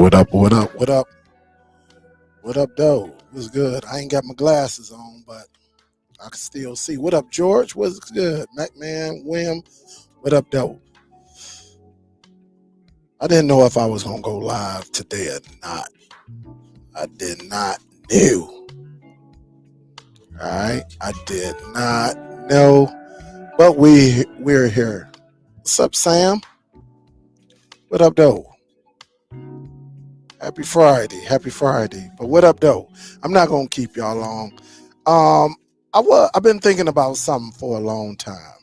What up? What up? What up? What up, though? What's good? I ain't got my glasses on, but I can still see. What up, George? What's good? McMahon, Wim, what up, though? I didn't know if I was gonna go live today or not. I did not know. All right, I did not know, but we're here. What's up, Sam? What up, though? Happy Friday. Happy Friday. But what up, though? I'm not gonna keep y'all long. I've been thinking about something for a long time.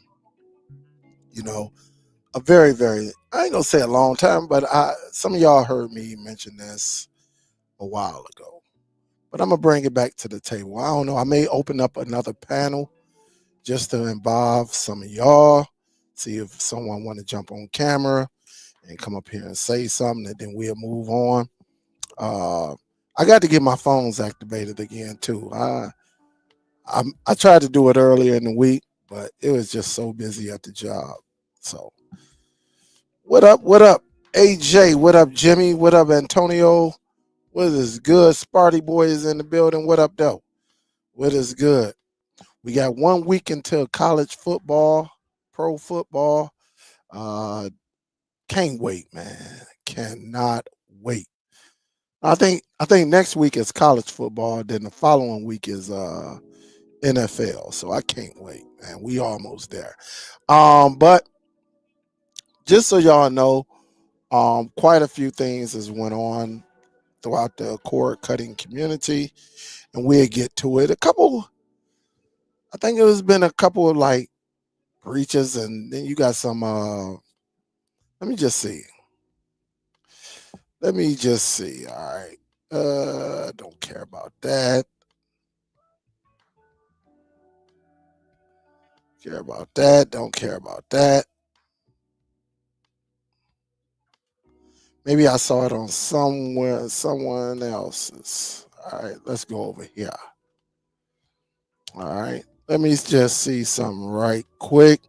You know, a very, very, I ain't gonna say a long time, but some of y'all heard me mention this a while ago. But I'm gonna bring it back to the table. I don't know. I may open up another panel just to involve some of y'all. See if someone want to jump on camera and come up here and say something, and then we'll move on. I got to get my phones activated again too. I tried to do it earlier in the week, but it was just so busy at the job. So, what up? What up, AJ? What up, Jimmy? What up, Antonio? What is good? Sparty Boy is in the building. What up, though? What is good? We got 1 week until college football, pro football. Uh, can't wait, man. Cannot wait. I think next week is college football. Then the following week is NFL. So I can't wait, man. We almost there. But just so y'all know, quite a few things has went on throughout the cord cutting community, and we'll get to it. I think it has been a couple of like breaches, and then you got some. Let me just see. Let me just see. All right. Don't care about that. Care about that. Don't care about that. Maybe I saw it on someone else's. All right, let's go over here. All right, let me just see something right quick.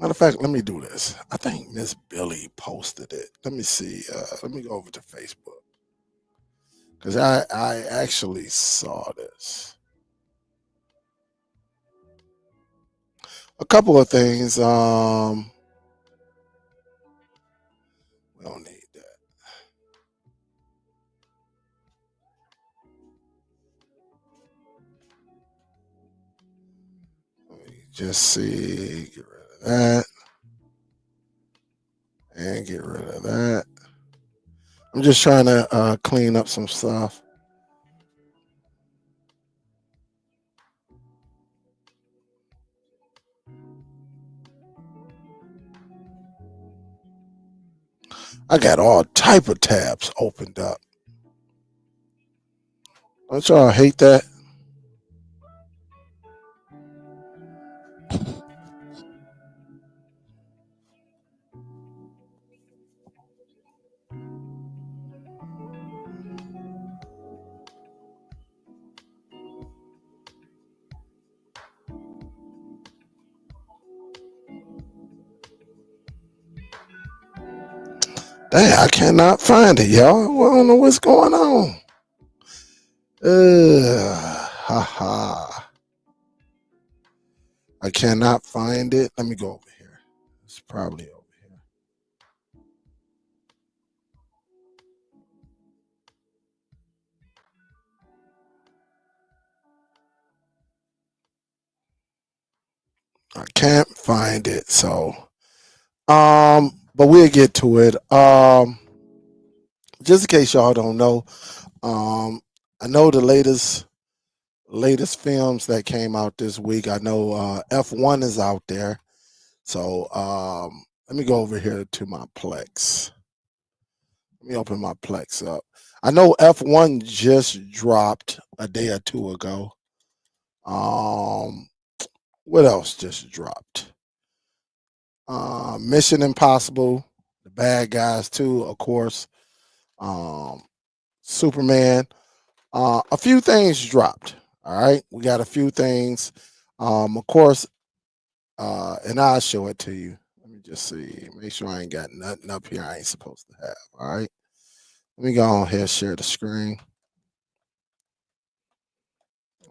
Matter of fact, let me do this. I think Miss Billy posted it. Let me see. Let me go over to Facebook because I actually saw this. A couple of things. We don't need that. Let me just see. Get rid of that. And get rid of that. I'm just trying to clean up some stuff. I got all type of tabs opened up. Don't y'all hate that? Dang, I cannot find it, y'all. I don't know what's going on. Ha. I cannot find it. Let me go over here. It's probably over here. I can't find it. So, but we'll get to it. Just in case y'all don't know, I know the latest films that came out this week. I know F1 is out there. So let me go over here to my Plex. Let me open my Plex up. I know F1 just dropped a day or two ago. What else just dropped? Mission Impossible, The Bad Guys 2, of course. Superman. A few things dropped. All right, we got a few things. Of course, and I'll show it to you. Let me just see. Make sure I ain't got nothing up here I ain't supposed to have. All right. Let me go on here, share the screen.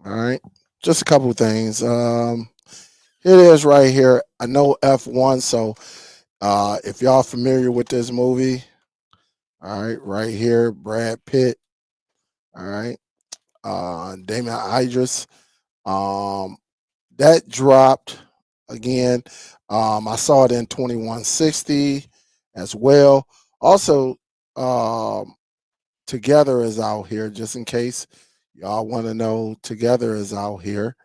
All right. Just a couple of things. Here it is right here. I know F1, so if y'all familiar with this movie, all right here, Brad Pitt, all right, Damon Idris, um, that dropped again. I saw it in 2160 as well. Also, um, Together is out here, just in case y'all want to know. Together is out here.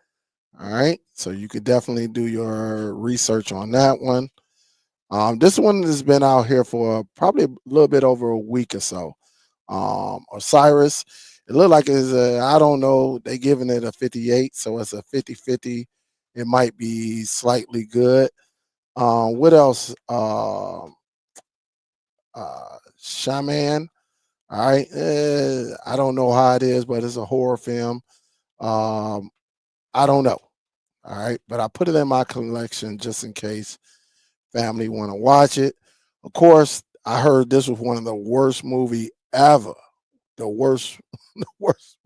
All right, so you could definitely do your research on that one. This one has been out here for probably a little bit over a week or so. Osiris, it looked like it's I don't know, they giving it a 58, so it's a 50-50. It might be slightly good. What else? Shaman. All right, I don't know how it is, but it's a horror film. Um, I don't know. All right, but I put it in my collection just in case family want to watch it. Of course, I heard this was one of the worst movie ever. The worst, the worst.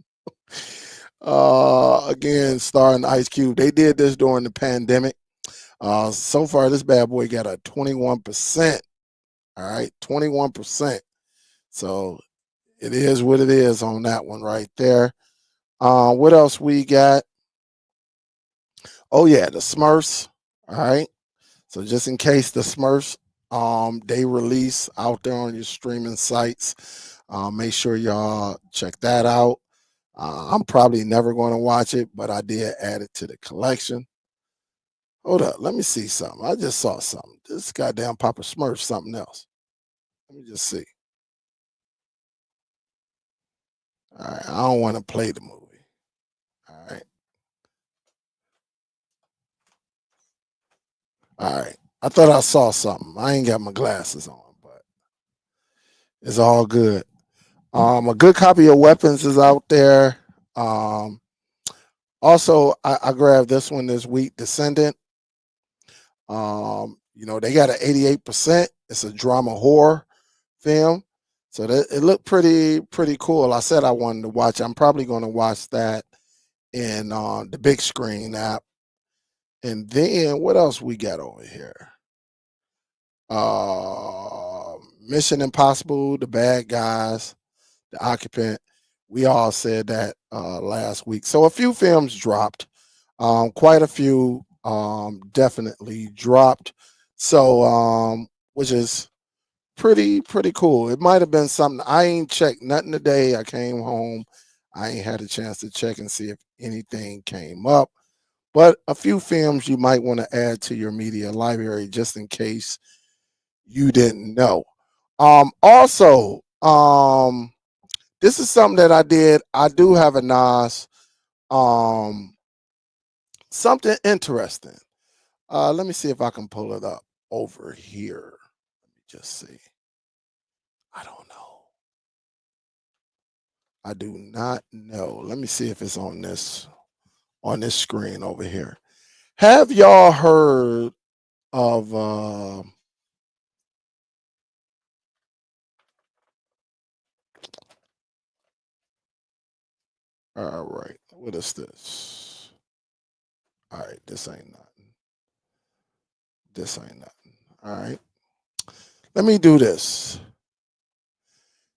Again, starring Ice Cube. They did this during the pandemic. So far, this bad boy got a 21%. All right, 21%. So it is what it is on that one right there. What else we got? Oh yeah, the Smurfs. All right. So just in case the Smurfs, they release out there on your streaming sites, make sure y'all check that out. I'm probably never going to watch it, but I did add it to the collection. Hold up, let me see something. I just saw something. This goddamn Papa Smurf, something else. Let me just see. All right, I don't want to play the movie. All right, all right. I thought I saw something. I ain't got my glasses on, but it's all good. A good copy of Weapons is out there. Um, Also, I grabbed this one this week, Descendant. They got an 88%. It's a drama horror film. So it looked pretty cool. I said I wanted to watch. I'm probably going to watch that in the big screen app. And then what else we got over here? Mission Impossible, The Bad Guys, The Occupant. We all said that last week. So a few films dropped. Quite a few definitely dropped. So which is pretty cool. It might have been something. I ain't checked nothing today. I came home. I ain't had a chance to check and see if anything came up. But a few films you might want to add to your media library just in case you didn't know. Also, this is something that I did. I do have a NAS. Um, Something interesting. Let me see if I can pull it up over here. Let me just see. I don't know. I do not know. Let me see if it's on this screen over here. Have y'all heard of all right, what is this? All right, this ain't nothing. This ain't nothing. All right. Let me do this.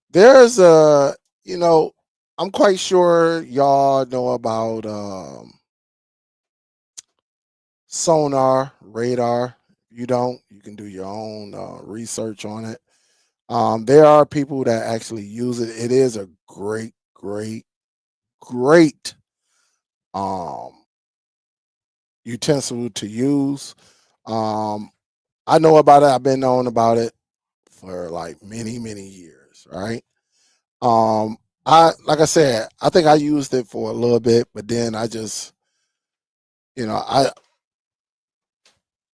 There's I'm quite sure y'all know about sonar, radar. If you don't, you can do your own research on it. There are people that actually use it. It is a great um, utensil to use. Um, I know about it. I've been knowing about it for like many years, right? Um, I like I said, I think I used it for a little bit, but then I just, you know,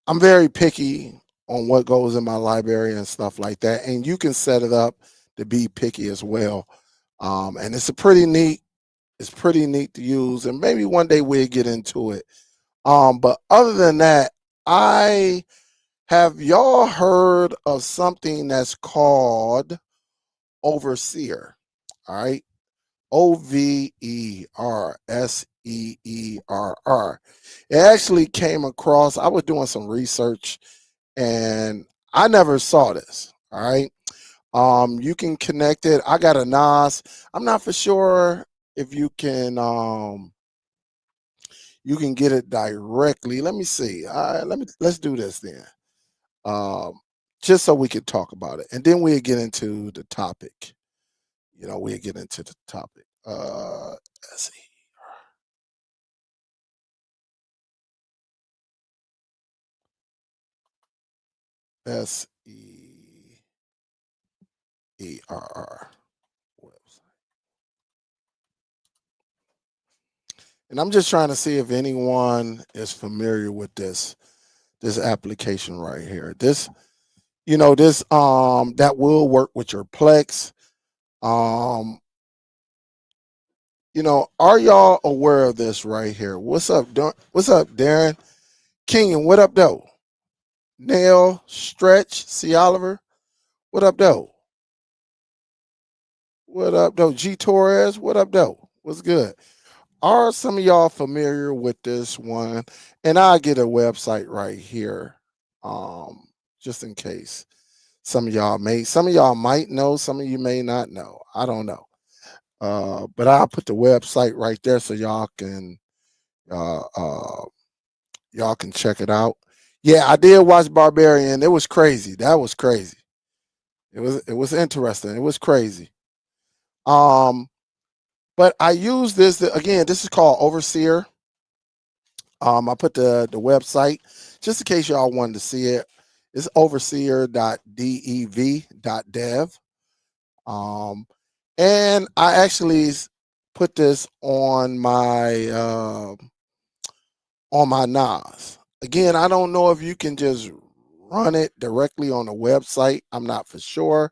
I'm very picky on what goes in my library and stuff like that. And you can set it up to be picky as well. And it's pretty neat to use. And maybe one day we'll get into it. But other than that, Have y'all heard of something that's called Overseer? All right. Overseer. It actually came across, I was doing some research and I never saw this. All right. You can connect it. I got a NAS. I'm not for sure if you can get it directly. Let me see. Let's do this then. Um, just so we could talk about it. And then we'll get into the topic. We'll get into the topic. Let's see. SEERR website. And I'm just trying to see if anyone is familiar with this application right here. This that will work with your Plex. Um, are y'all aware of this right here? What's up, What's up, Darren? Kenyon, what up, though? Nail, Stretch, C. Oliver, what up, though? What up, though? G. Torres, what up, though? What's good? Are some of y'all familiar with this one? And I'll get a website right here, just in case. Some of y'all might know, some of you may not know. I don't know. But I'll put the website right there so uh, uh, y'all can check it out. Yeah, I did watch Barbarian. It was crazy. That was crazy. It was interesting. It was crazy. Um, but I use this again. This is called Overseer. I put the website just in case y'all wanted to see it. It's overseer.dev.dev. And I actually put this on my NAS. Again, I don't know if you can just run it directly on the website. I'm not for sure,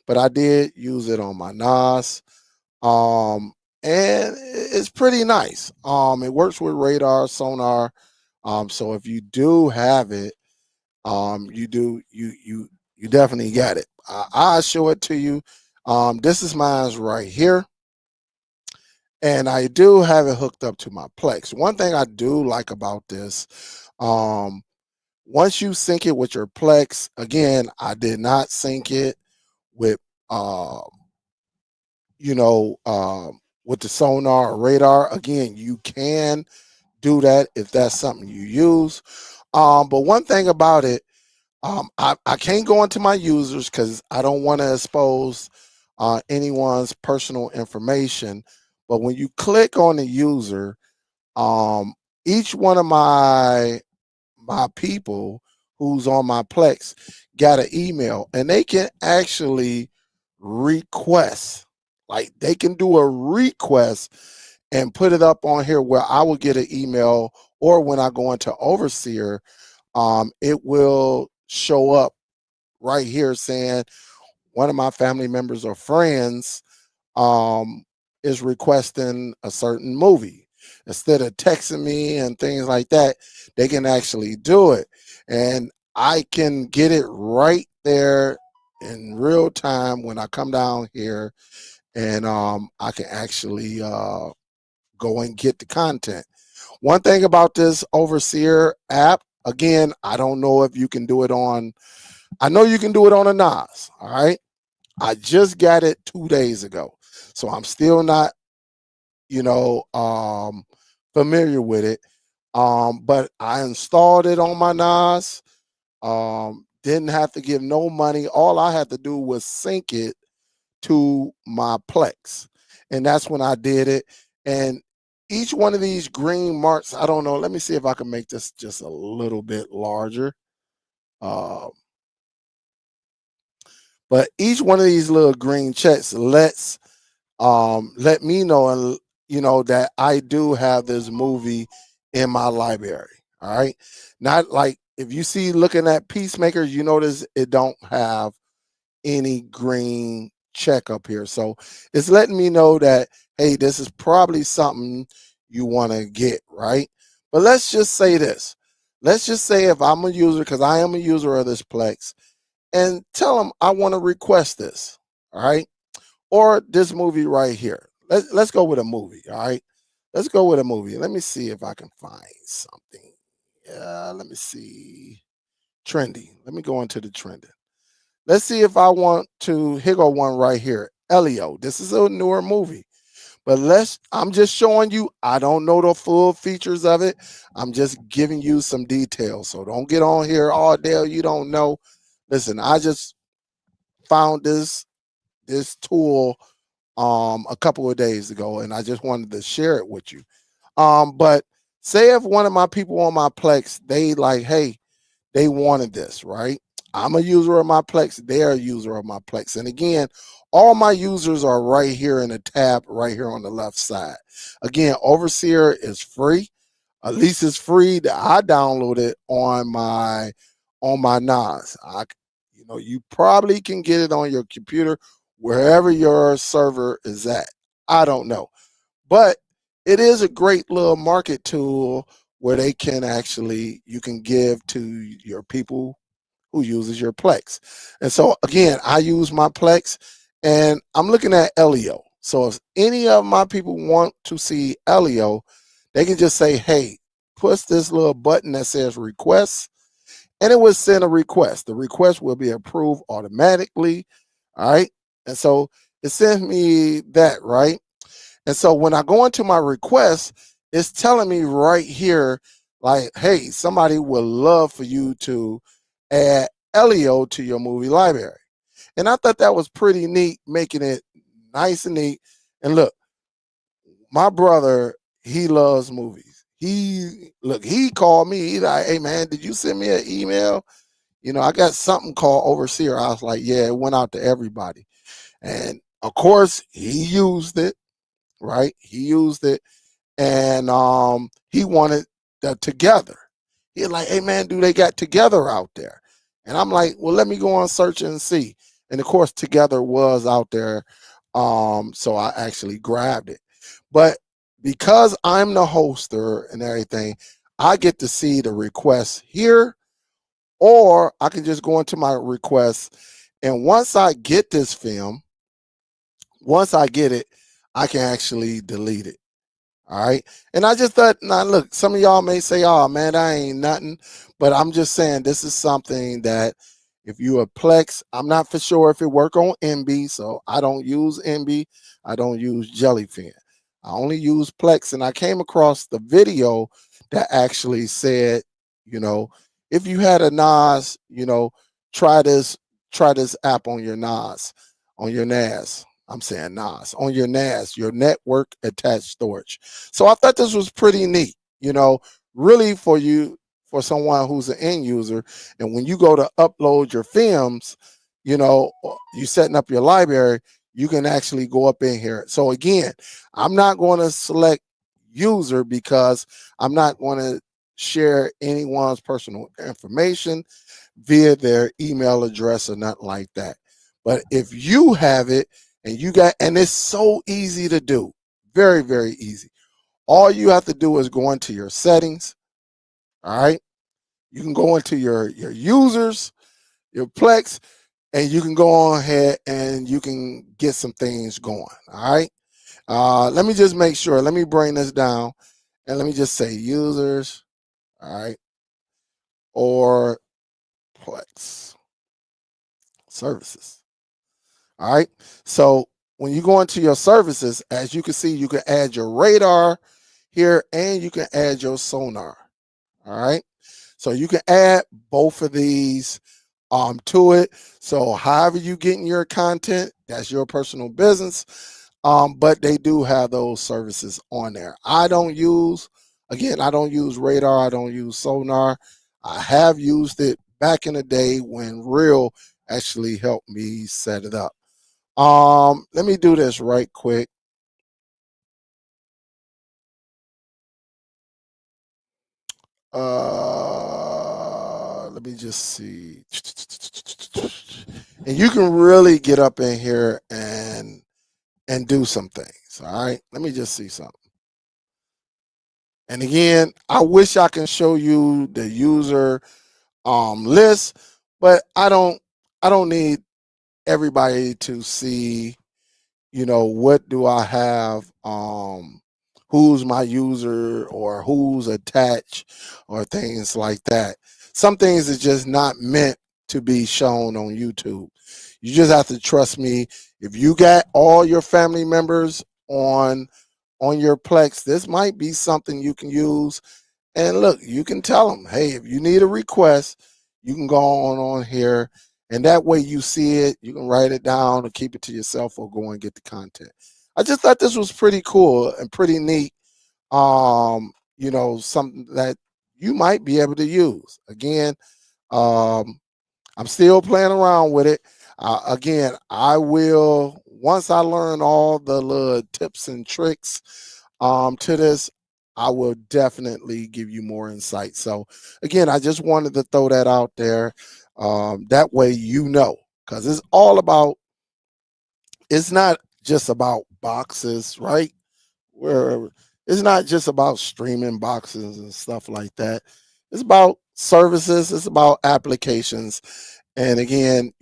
but I did use it on my NAS. And it's pretty nice. It works with radar, sonar. So if you do have it, you definitely got it. I'll show it to you. This is mine right here. And I do have it hooked up to my Plex. One thing I do like about this, once you sync it with your Plex, again, I did not sync it with, uh, you know, with the sonar or radar. Again, you can do that if that's something you use. But one thing about it, I can't go into my users because I don't want to expose anyone's personal information. But when you click on the user, um, each one of my people who's on my Plex got an email, and they can actually request, like they can do a request and put it up on here where I will get an email, or when I go into Overseer, it will show up right here saying one of my family members or friends is requesting a certain movie. Instead of texting me and things like that, they can actually do it. And I can get it right there in real time when I come down here, and I can actually go and get the content. One thing about this Overseer app, again, I don't know if you can do it on, I know you can do it on a NAS. All right. I just got it 2 days ago. So I'm still not, you know, familiar with it. But I installed it on my NAS. Didn't have to give no money. All I had to do was sync it to my Plex. And that's when I did it. And each one of these green marks, I don't know. Let me see if I can make this just a little bit larger. Uh, but each one of these little green checks let me know, and that I do have this movie in my library. All right. Not like if you see looking at Peacemakers, you notice it don't have any green check up here. So it's letting me know that, hey, this is probably something you want to get, right? But let's just say this. let's just say if I'm a user, because I am a user of this Plex, and tell them I want to request this, all right? Or this movie right here. Let's go with a movie, all right? Let's go with a movie. Let me see if I can find something. Yeah, let me see. Trending. Let me go into the trending. Let's see if I want to, here go one right here. Elio. This is a newer movie. But I'm just showing you, I don't know the full features of it. I'm just giving you some details. So don't get on here, oh Dale, you don't know. Listen, I just found this tool a couple of days ago, and I just wanted to share it with you. But say if one of my people on my Plex, they like, hey, they wanted this, right? I'm a user of my Plex. They're a user of my Plex. And again, all my users are right here in the tab right here on the left side. Again, Overseer is free. At least it's free. I downloaded it on my NAS. You probably can get it on your computer wherever your server is at. I don't know. But it is a great little market tool where you can give to your people who uses your Plex. And so again, I use my Plex and I'm looking at Elio. So if any of my people want to see Elio, they can just say, hey, push this little button that says request, and it will send a request. The request will be approved automatically. All right. And so it sends me that, right? And so when I go into my request, it's telling me right here, like, hey, somebody would love for you to add Elio to your movie library. And I thought that was pretty neat, making it nice and neat. And look, my brother, he loves movies. He called me. He's like, hey man, did you send me an email? I got something called Overseer. I was like, yeah, it went out to everybody. And of course, he used it, right? He used it, and he wanted the Together. He's like, hey man, do they got Together out there? And I'm like, well, let me go on search and see. And of course, Together was out there. So I actually grabbed it. But because I'm the hoster and everything, I get to see the requests here, or I can just go into my requests. And once I get this film, once I get it, I can actually delete it. All right. And I just thought, now look, some of y'all may say, oh man, that ain't nothing. But I'm just saying this is something that if you are Plex, I'm not for sure if it work on NB. So I don't use NB. I don't use Jellyfin. I only use Plex. And I came across the video that actually said, you know, if you had a NAS, try this app on your NAS, on your NAS. I'm saying NAS, on your NAS, your network attached storage. So I thought this was pretty neat, really for someone who's an end user. And when you go to upload your films, you setting up your library, you can actually go up in here. So again, I'm not going to select user because I'm not going to share anyone's personal information via their email address or nothing like that. But if you have it and it's so easy to do, very, very easy. All you have to do is go into your settings. All right. You can go into your users, your Plex, and you can go on ahead and you can get some things going. All right. Let me just make sure. Let me bring this down and let me just say users. All right. Or Plex services. All right. So when you go into your services, as you can see, you can add your radar here and you can add your sonar. All right. So you can add both of these to it. So however you getting your content, that's your personal business. But they do have those services on there. I don't use radar. I don't use sonar. I have used it back in the day when Real actually helped me set it up. Let me do this right quick. Let me just see. And you can really get up in here and do some things. All right. Let me just see something. And again, I wish I can show you the user list, but I don't need everybody to see, what do I have, who's my user or who's attached or things like that. Some things are just not meant to be shown on YouTube. You just have to trust me. If you got all your family members on your Plex, this might be something you can use. And look, you can tell them, hey, if you need a request, you can go on here, and that way you see it, you can write it down or keep it to yourself or go and get the content. I just thought this was pretty cool and pretty neat. Something that you might be able to use. Again, um, I'm still playing around with it. Again, I will, once I learn all the little tips and tricks to this, I will definitely give you more insight. So again, I just wanted to throw that out there. That way, because it's not just about boxes, right? Where it's not just about streaming boxes and stuff like that. It's about services, it's about applications. And again,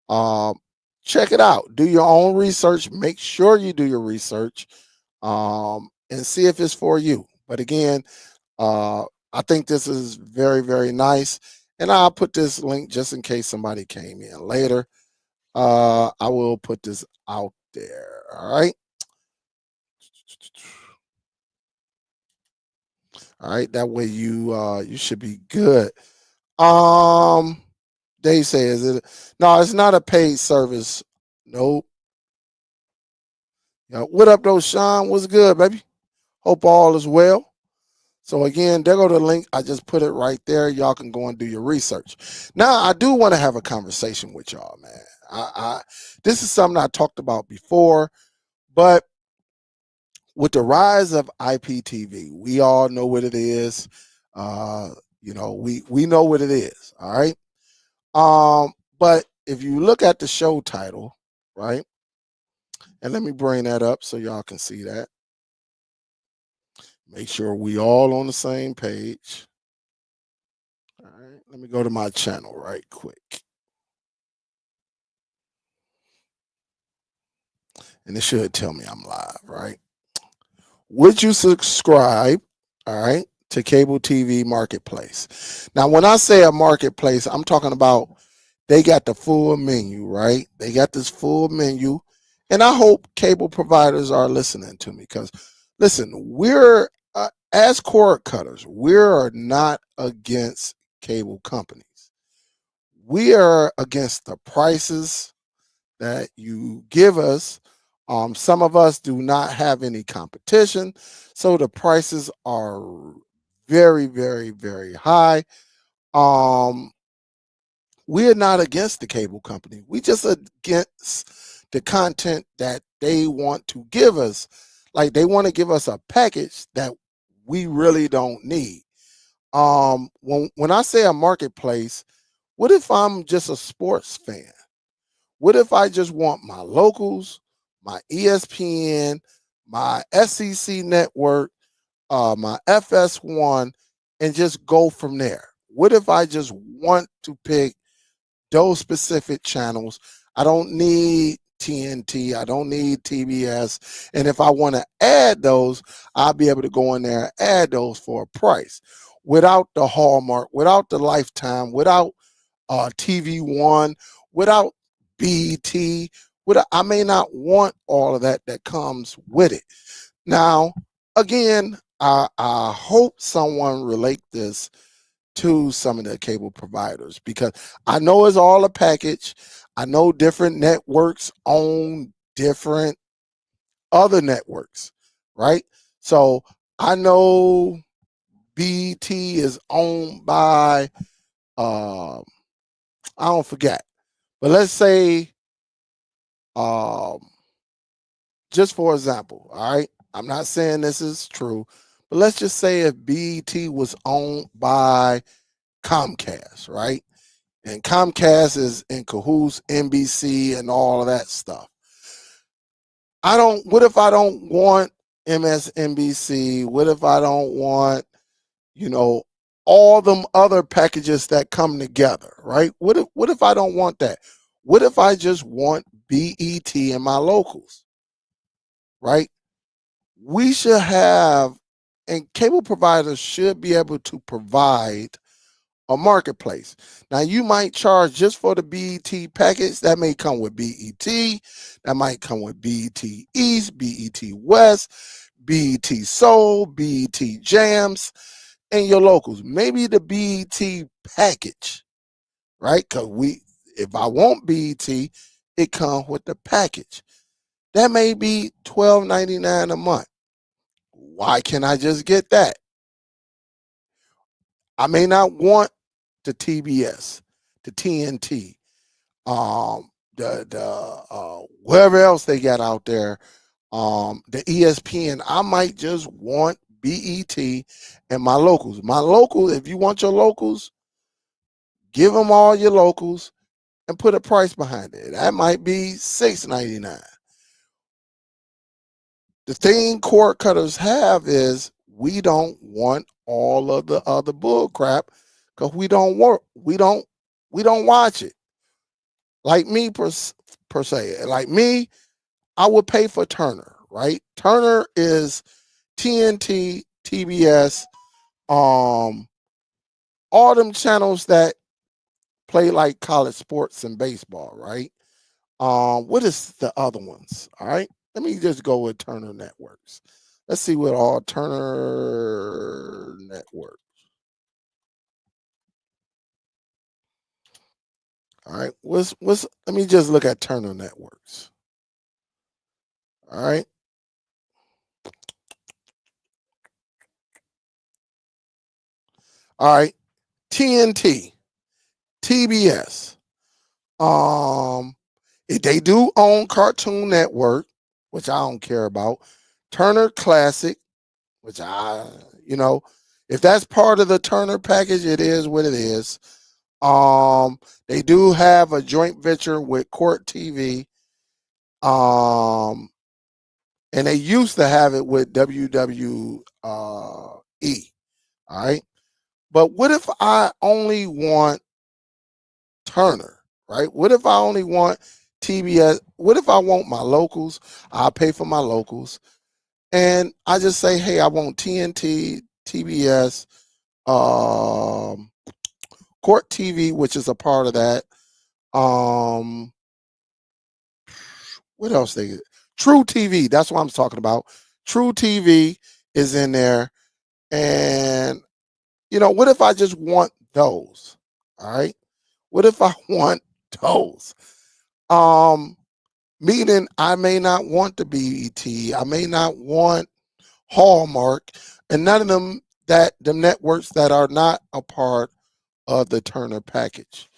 um, check it out. Do your own research. Make sure you do your research, and see if it's for you. But again, uh, I think this is very, very nice. And I'll put this link just in case somebody came in later. I will put this out there. All right. All right. That way you should be good. Um, they say, is it? No, it's not a paid service. Nope. What up, though, Sean? What's good, baby? Hope all is well. So again, there go the link. I just put it right there. Y'all can go and do your research. Now, I do want to have a conversation with y'all, man. This is something I talked about before, but with the rise of IPTV, we all know what it is. We know what it is. All right. But if you look at the show title, right, and let me bring that up so y'all can see that. Make sure we all on the same page. All right, let me go to my channel right quick. And it should tell me I'm live, right? Would you subscribe, all right, to cable TV marketplace? Now, when I say a marketplace, I'm talking about they got the full menu, right? They got this full menu. And I hope cable providers are listening to me because, listen, we're, as cord cutters, we're not against cable companies. We are against the prices that you give us. Some of us do not have any competition, so the prices are very, very, very high. Um, we're not against the cable company. We just against the content that they want to give us. Like they want to give us a package that we really don't need. When I say a marketplace, what if I'm just a sports fan? What if I just want my locals, my ESPN, my SEC network, my FS1, and just go from there? What if I just want to pick those specific channels? I don't need TNT. I don't need TBS. And if I want to add those, I'll be able to go in there and add those for a price without the Hallmark, without the Lifetime, without TV1, without BT. I may not want all of that comes with it. Now, again, I hope someone relate this to some of the cable providers because I know it's all a package. I know different networks own different other networks, right? So I know BT is owned by I don't forget, but let's say um just for example, all right, I'm not saying this is true, but let's just say if BT was owned by Comcast, right? And Comcast is in cahoots, NBC, and all of that stuff. What if I don't want MSNBC? What if I don't want, you know, all them other packages that come together, right? What if I don't want that? What if I just want BET in my locals, right? We should have, and cable providers should be able to provide a marketplace. Now you might charge just for the BET package. That may come with BET, that might come with BET East, BET West, BET Soul, BET Jams, and your locals. Maybe the BET package, right? Because if I want BET, it comes with the package. That may be $12.99 a month. Why can't I just get that? I may not want the TBS, the TNT, the whatever else they got out there, the ESPN. I might just want BET and my locals. My locals, if you want your locals, give them all your locals and put a price behind it. That might be $6.99. The thing cord cutters have is we don't want all of the other bull crap because we don't watch it. Like me per se. Like me, I would pay for Turner, right? Turner is TNT, TBS, all them channels that play like college sports and baseball, right? What is the other ones? All right. Let me just go with Turner Networks. Let's see what all Turner Network. All right. What's let me just look at Turner Networks. All right. All right. TNT, TBS. If they do own Cartoon Network, which I don't care about. Turner Classic, which if that's part of the Turner package, it is what it is. They do have a joint venture with Court TV. And they used to have it with WWE. All right. But what if I only want Turner, right? What if I only want TBS? What if I want my locals? I'll pay for my locals. And I just say, hey, I want TNT, TBS, Court TV, which is a part of that. What else they get? True TV. That's what I'm talking about. True TV is in there. And what if I just want those? All right. What if I want those? Meaning I may not want the BET. I may not want Hallmark and none of the networks that are not a part of the Turner package.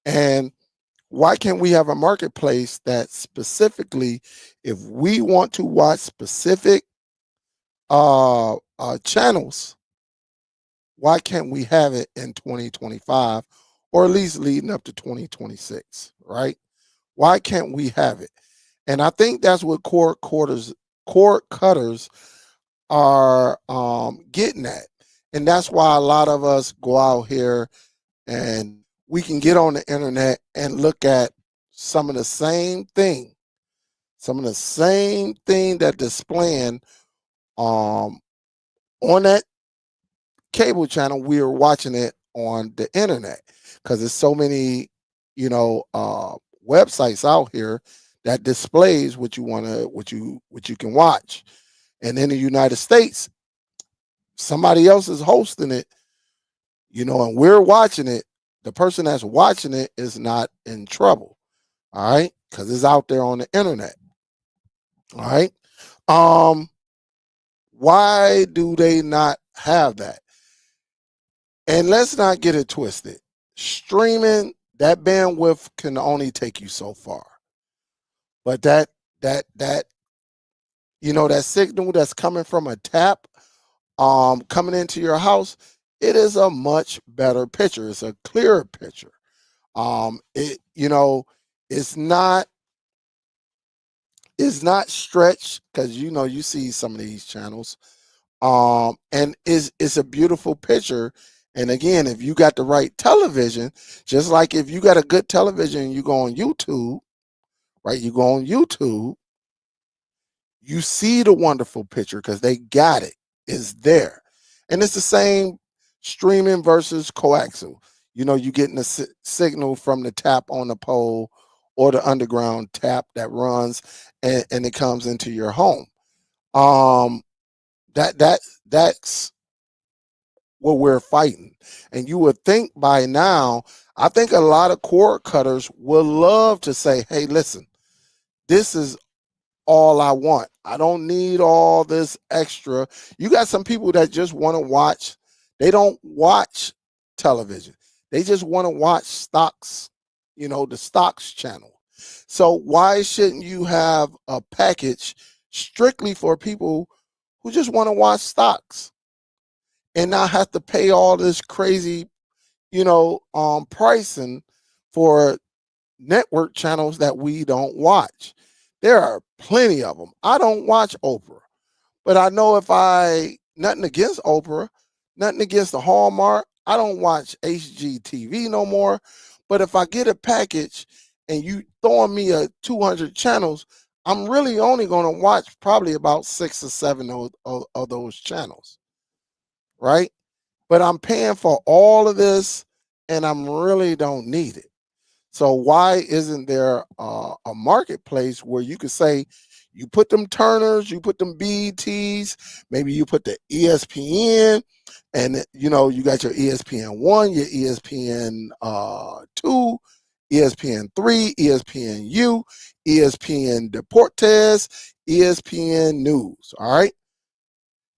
And why can't we have a marketplace that specifically, if we want to watch specific channels, why can't we have it in 2025 or at least leading up to 2026, right? Why can't we have it? And I think that's what cord cutters are getting at. And that's why a lot of us go out here and we can get on the internet and look at some of the same thing that displaying on that cable channel. We are watching it on the internet because there's so many, websites out here that displays what you can watch. And in the United States, somebody else is hosting it, and we're watching it. The person that's watching it is not in trouble. All right. Because it's out there on the internet. All right. Why do they not have that? And let's not get it twisted. Streaming, that bandwidth can only take you so far. But that that signal that's coming from a tap coming into your house, it is a much better picture. It's a clearer picture. It's not is not stretched, because you know you see some of these channels, and is a beautiful picture. And again, if you got the right television, just like if you got a good television and you go on YouTube, right? You go on YouTube, you see the wonderful picture because they got it. It's there. And it's the same streaming versus coaxial. You know, you getting a signal from the tap on the pole or the underground tap that runs, and it comes into your home. Um, that's what we're fighting. And you would think by now, I think a lot of cord cutters would love to say, hey, listen, this is all I want. I don't need all this extra. You got some people that just want to watch, they don't watch television. They just want to watch stocks, you know, the stocks channel. So why shouldn't you have a package strictly for people who just want to watch stocks and not have to pay all this crazy, pricing for network channels that we don't watch? There are plenty of them. I don't watch Oprah, but I know nothing against Oprah, nothing against the Hallmark. I don't watch HGTV no more. But if I get a package and you throwing me a 200 channels, I'm really only going to watch probably about 6 or 7 of those channels, right? But I'm paying for all of this and I'm really don't need it. So why isn't there a marketplace where you could say, you put them Turners, you put them BETs, maybe you put the ESPN, and you got your ESPN 1, your ESPN 2, ESPN 3, ESPNU, ESPN Deportes, ESPN News. All right.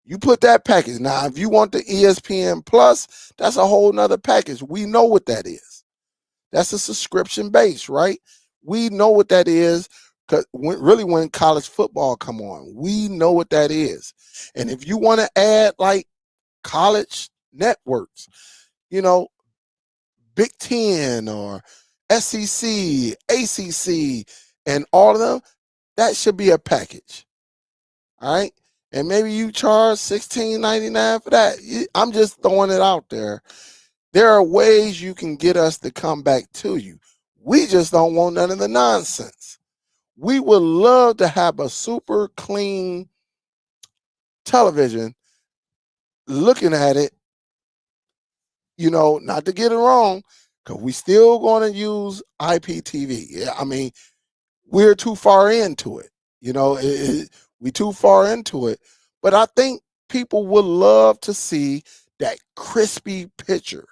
You put that package. Now, if you want the ESPN Plus, that's a whole nother package. We know what that is. That's a subscription base, right? We know what that is, because when college football come on, we know what that is. And if you want to add like college networks, Big Ten or SEC, ACC, and all of them, that should be a package. All right. And maybe you charge $16.99 for that. I'm just throwing it out there. There are ways you can get us to come back to you. We just don't want none of the nonsense. We would love to have a super clean television, looking at it, not to get it wrong, because we still going to use IPTV. Yeah, I mean, we're too far into it. We too far into it. But I think people would love to see that crispy picture.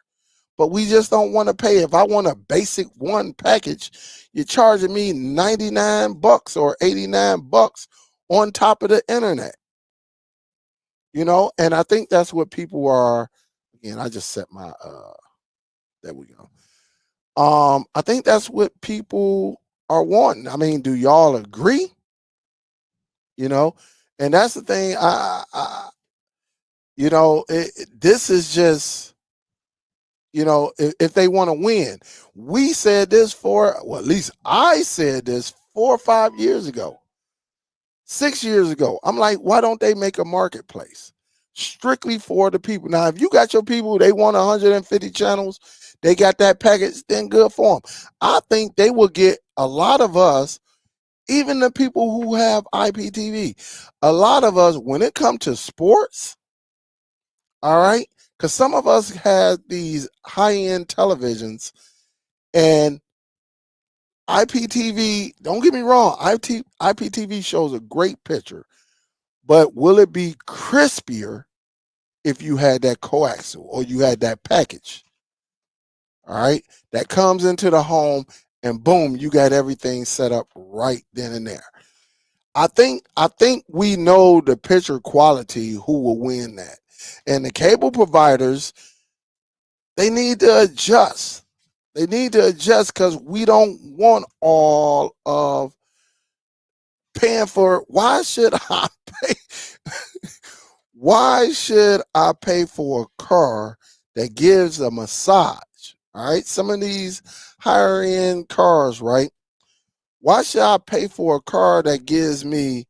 But we just don't want to pay. If I want a basic one package, you're charging me $99 or $89 on top of the internet. And I think that's what people are. Again, I just set my there we go. I think that's what people are wanting. I mean, do y'all agree? And that's the thing. This is just, if they want to win. We said this at least I said this 4 or 5 years ago, 6 years ago. I'm like, why don't they make a marketplace strictly for the people? Now, if you got your people, they want 150 channels, they got that package, then good for them. I think they will get a lot of us, even the people who have IPTV, a lot of us, when it comes to sports, all right, because some of us had these high-end televisions, and IPTV, don't get me wrong, IPTV shows a great picture, but will it be crispier if you had that coaxial or you had that package? All right, that comes into the home and boom, you got everything set up right then and there. I think we know the picture quality who will win that. And the cable providers, they need to adjust. They need to adjust, because we don't want all of paying for. Why should I pay? Why should I pay for a car that gives a massage? All right. Some of these higher end cars, right? Why should I pay for a card that gives me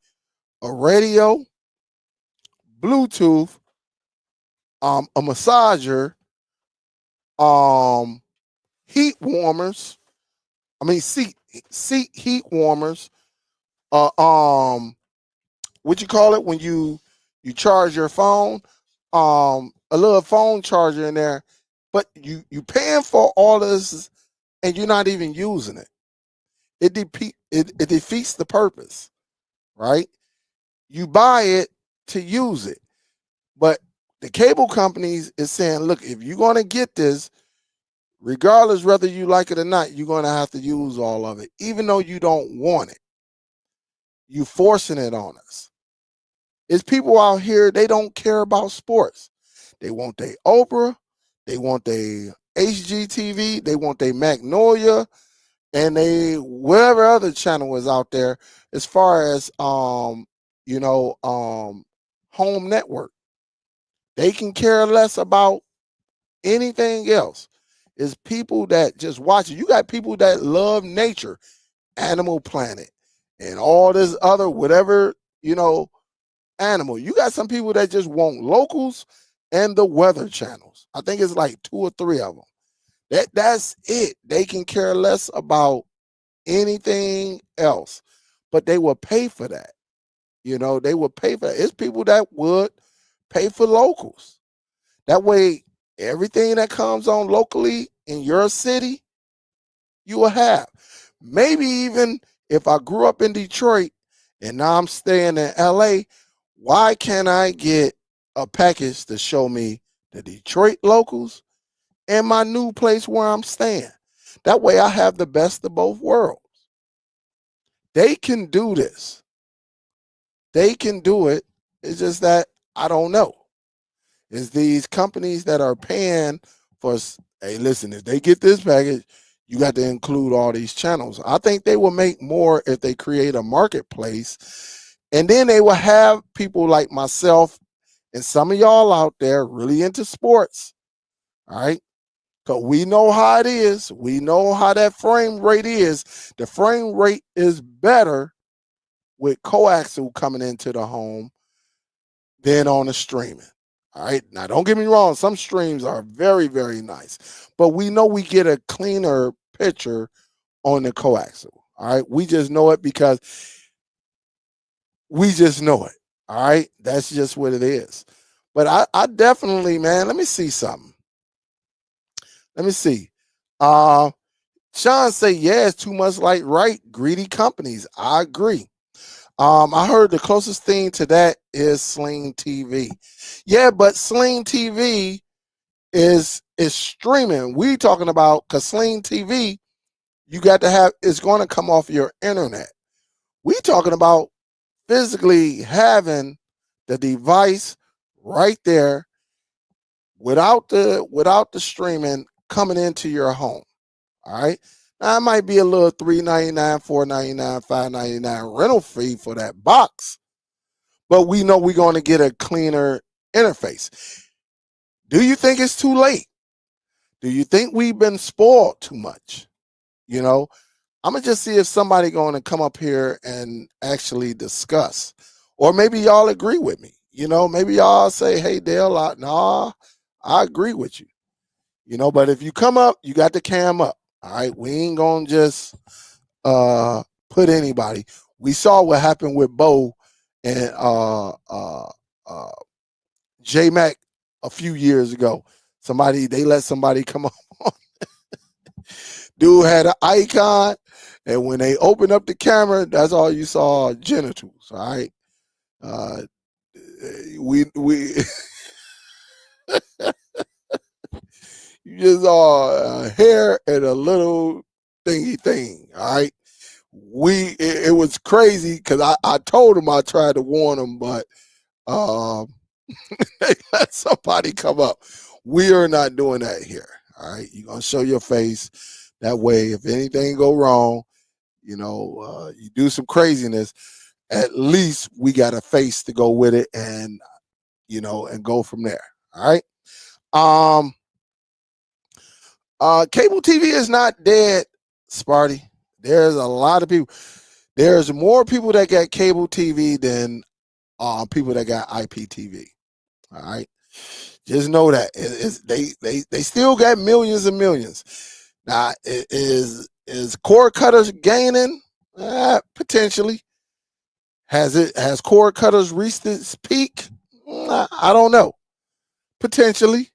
a radio, Bluetooth, a massager, um, heat warmers? I mean seat heat warmers. Uh, um, what you call it when you charge your phone? A little phone charger in there, but you paying for all this and you're not even using it. It defeats the purpose, right? You buy it to use it, but the cable companies is saying, look, if you're going to get this, regardless whether you like it or not, you're going to have to use all of it, even though you don't want it. You forcing it on us. It's people out here, they don't care about sports. They want their Oprah, they want their HGTV, they want their Magnolia, and they whatever other channel is out there as far as home network. They can care less about anything else. It's people that just watch it. You got people that love nature, Animal Planet, and all this other whatever, animal. You got some people that just want locals and the weather channels. I think it's like 2 or 3 of them. That's it. They can care less about anything else, but they will pay for that. They will pay for that. It's people that would pay for locals. That way, everything that comes on locally in your city, you will have. Maybe even if I grew up in Detroit and now I'm staying in LA, why can't I get a package to show me the Detroit locals and my new place where I'm staying? That way I have the best of both worlds. They can do this. They can do it. It's just that I don't know. It's these companies that are paying for, hey, listen, if they get this package, you got to include all these channels. I think they will make more if they create a marketplace. And then they will have people like myself and some of y'all out there really into sports. All right. Because we know how it is. We know how that frame rate is. The frame rate is better with coaxial coming into the home than on the streaming. All right. Now, don't get me wrong. Some streams are very, very nice, but we know we get a cleaner picture on the coaxial. All right. We just know it because we just know it. All right. That's just what it is. But I definitely, man, let me see something. Let me see. Sean say, yeah, it's too much like greedy companies. I agree. I heard the closest thing to that is Sling TV. Yeah, but Sling TV is streaming. We talking about because Sling TV, you got to have it's going to come off your internet. We talking about physically having the device right there without the streaming coming into your home. All right. Now it might be a little $3.99, $4.99, $5.99 rental fee for that box, but we know we're going to get a cleaner interface. Do you think it's too late? Do you think we've been spoiled too much? I'm gonna just see if somebody going to come up here and actually discuss, or maybe y'all agree with me. Maybe y'all say, "Hey, Dale, nah, I agree with you." But if you come up, you got the cam up. All right, we ain't gonna just put anybody. We saw what happened with Bo and J Mac a few years ago. They let somebody come up. Dude had an icon, and when they opened up the camera, that's all you saw, genitals. All right, we you just saw hair and a little thingy thing. All right, it was crazy because I told him, I tried to warn him, but they let somebody come up. We are not doing that here. All right, you're gonna show your face. That way, if anything go wrong, you do some craziness, at least we got a face to go with it, and and go from there. All right. Cable TV is not dead, Sparty. There's a lot of people. There's more people that got cable TV than people that got IPTV. All right, just know that they still got millions and millions. Now, is cord cutters gaining? Potentially. Has cord cutters reached its peak? I don't know. Potentially,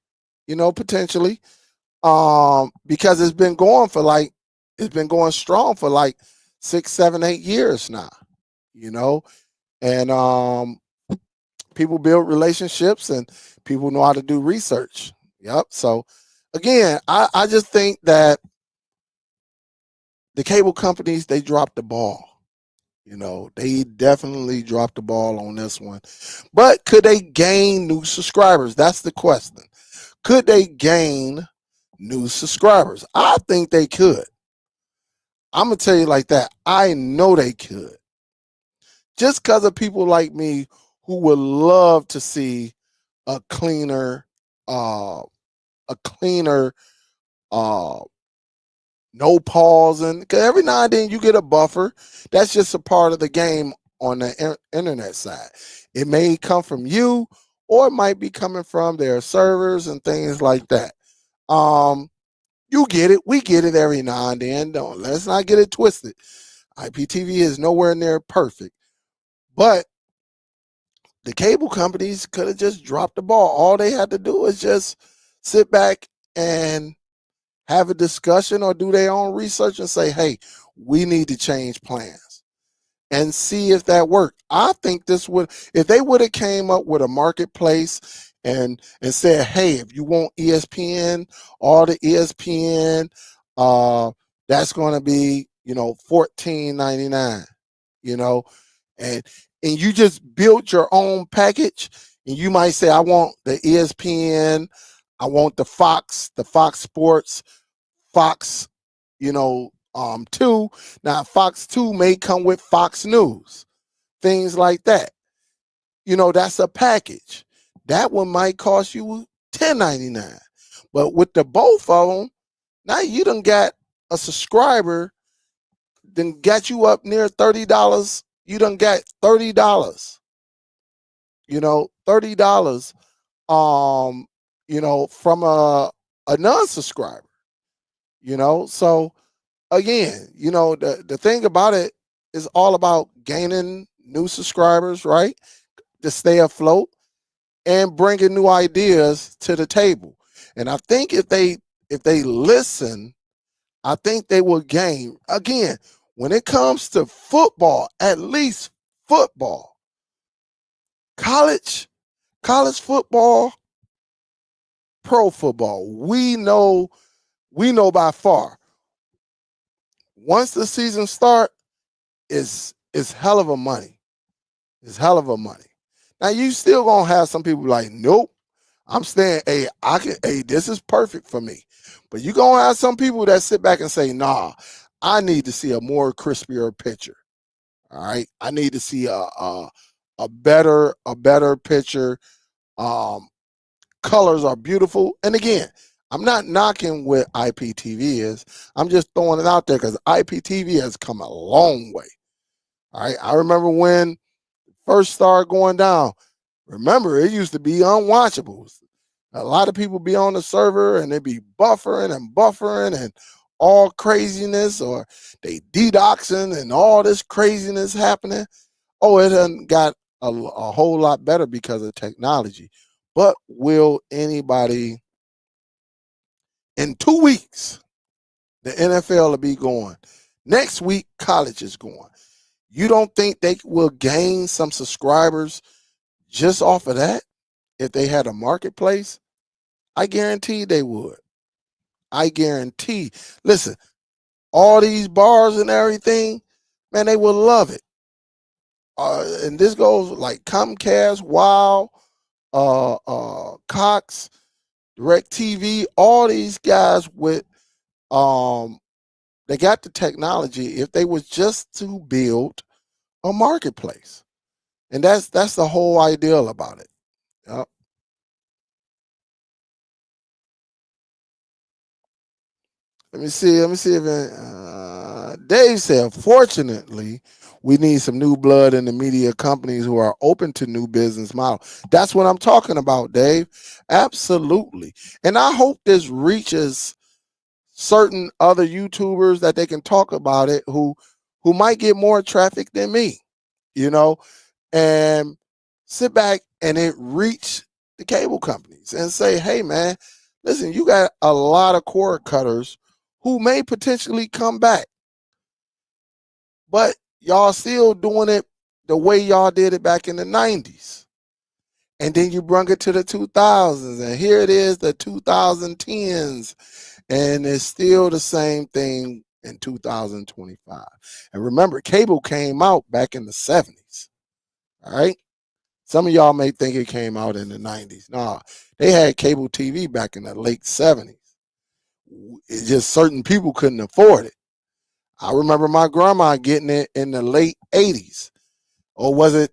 potentially. Because it's been going strong for like 6, 7, 8 years now. You know, and people build relationships and people know how to do research. Yep. So again, I just think that the cable companies, they dropped the ball. They definitely dropped the ball on this one. But could they gain new subscribers? That's the question. Could they gain new subscribers? I think they could. I'm going to tell you like that. I know they could. Just because of people like me who would love to see a cleaner, uh, a cleaner, uh, no pausing. Because every now and then you get a buffer. That's just a part of the game on the internet side. It may come from you, or it might be coming from their servers and things like that. You get it. We get it every now and then. Let's not get it twisted. IPTV is nowhere near perfect, but the cable companies could have just dropped the ball. All they had to do is just sit back and have a discussion or do their own research and say, hey, we need to change plans and see if that worked. I think if they would have came up with a marketplace and said, hey, if you want ESPN, all the ESPN, that's going to be, $14.99, and you just built your own package, and you might say, I want the ESPN, I want the Fox Sports, Fox, 2. Now, Fox 2 may come with Fox News, things like that. That's a package. That one might cost you $10.99. But with the both of them, now you done got a subscriber, then got you up near $30. You done got $30. $30 from a non-subscriber. So again, the thing about it is all about gaining new subscribers, right? To stay afloat and bringing new ideas to the table. And I think if they listen, I think they will gain. Again, when it comes to football, at least football, college football, pro football, we know by far, once the season start, it's hell of a money. It's hell of a money. Now you still gonna have some people like, nope, I'm staying. Hey, this is perfect for me. But you gonna have some people that sit back and say, nah, I need to see a more crispier picture. All right, I need to see a better picture. Colors are beautiful, and again, I'm not knocking what IPTV is. I'm just throwing it out there because IPTV has come a long way. All right, I remember when first started going down. Remember, it used to be unwatchable. A lot of people be on the server and they be buffering and all craziness, or they DDoSing and all this craziness happening. Oh, it done got a whole lot better because of technology. But will anybody, in 2 weeks, the NFL will be going. Next week, college is going. You don't think they will gain some subscribers just off of that if they had a marketplace? I guarantee they would. I guarantee. Listen, all these bars and everything, man, they will love it. And this goes like Comcast, Wow, Cox, DirecTV, all these guys with they got the technology if they was just to build a marketplace. And that's the whole ideal about it. Yep. Let me see. Let me see if Dave said, fortunately, we need some new blood in the media companies who are open to new business models. That's what I'm talking about, Dave. Absolutely. And I hope this reaches certain other YouTubers that they can talk about it who might get more traffic than me, you know, and sit back and it reach the cable companies and say, hey man, listen, you got a lot of cord cutters who may potentially come back, but y'all still doing it the way y'all did it back in the 90s. And then you bring it to the 2000s, and here it is, the 2010s, and it's still the same thing in 2025. And remember, cable came out back in the 70s. All right. Some of y'all may think it came out in the 90s. Nah, they had cable TV back in the late 70s. It's just certain people couldn't afford it. I remember my grandma getting it in the late 80s. Or was it?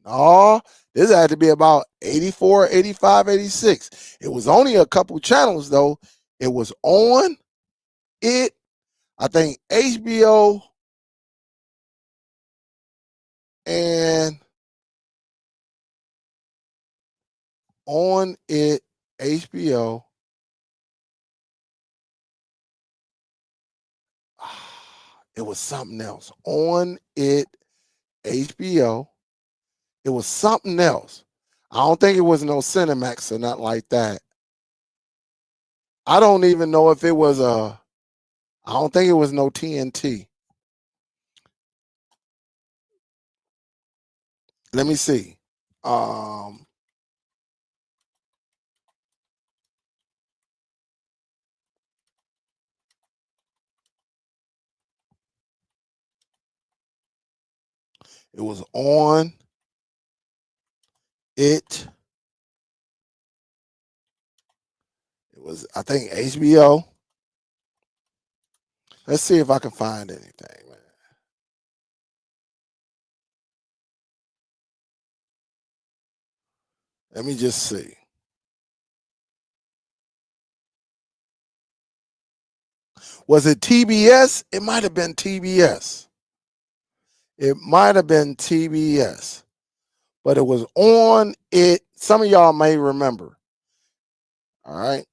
Oh, this had to be about 84, 85, 86. It was only a couple channels, though. It was on it. I think HBO and on it, HBO. It was something else. On it, HBO. It was something else. I don't think it was no Cinemax or nothing like that. I don't even know if it was a. I don't think it was no TNT. Let me see. Um, it was on it. It was, I think, HBO. Let's see if I can find anything, man. Let me just see. Was it TBS? It might have been TBS. It might have been TBS, but it was on it. Some of y'all may remember. All right.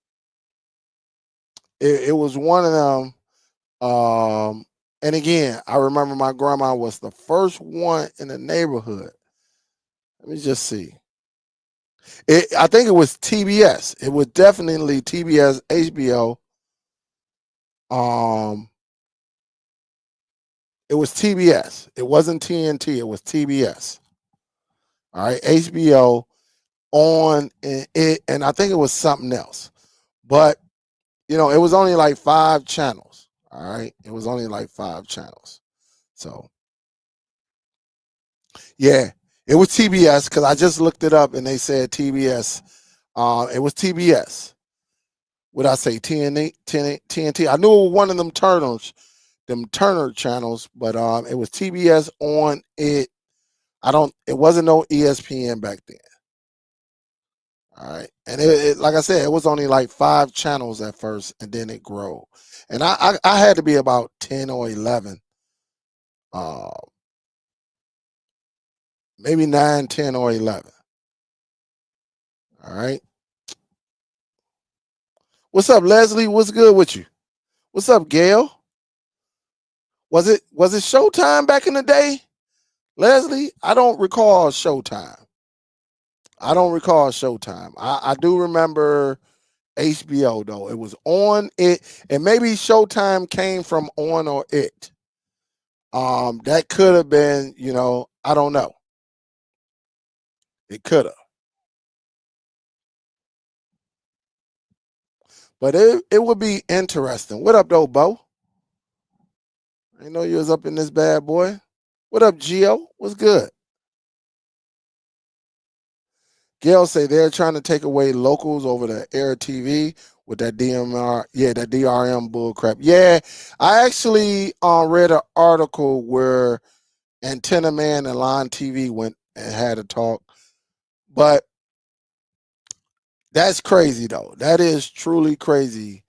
It was one of them. And again, I remember my grandma was the first one in the neighborhood. Let me just see. I think it was TBS. It was definitely TBS, HBO. Um, it was TBS. It wasn't TNT. It was TBS. All right, HBO on it, and I think it was something else. But it was only like 5 channels. All right, it was only like 5 channels. So yeah, it was TBS because I just looked it up and they said TBS. It was TBS. What I say, TNT? I knew it was one of them Turner channels, but it was TBS on it. It wasn't no ESPN back then. All right, and like I said, it was only like 5 channels at first, and then it grew, and I had to be about 10 or 11, uh, maybe 9, 10, or 11. All right, what's up, Leslie? What's good with you? What's up, Gail? Was it Showtime back in the day, Leslie? I don't recall Showtime. I don't recall Showtime. I do remember HBO though. It was on it, and maybe Showtime came from on or it. That could have been, I don't know. It could have, but it would be interesting. What up, though, Bo? I know you was up in this bad boy. What up, Gio? What's good? Gail say they're trying to take away locals over the air TV with that DMR, yeah, that DRM bull crap. Yeah, I actually read an article where Antenna Man and Line TV went and had a talk, but that's crazy though. That is truly crazy.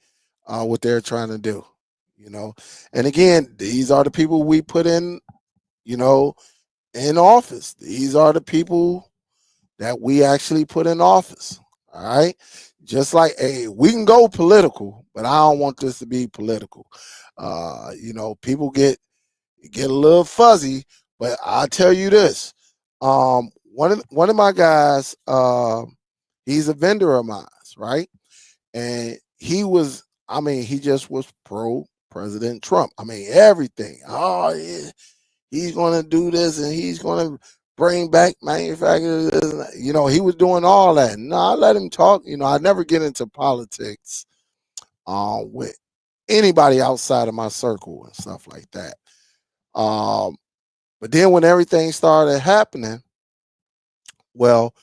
what they're trying to do. You know, and again, these are the people we put in, you know, in office. These are the people that we actually put in office. All right. Just like, hey, we can go political, but I don't want this to be political. You know, people get a little fuzzy, but I tell you this. One of my guys, he's a vendor of mine, right? And he was, I mean, he just was pro President Trump. I mean, everything. Oh, yeah, he's going to do this and he's going to bring back manufacturers. You know, he was doing all that. No, I let him talk. You know, I never get into politics with anybody outside of my circle and stuff like that. But then when everything started happening, well,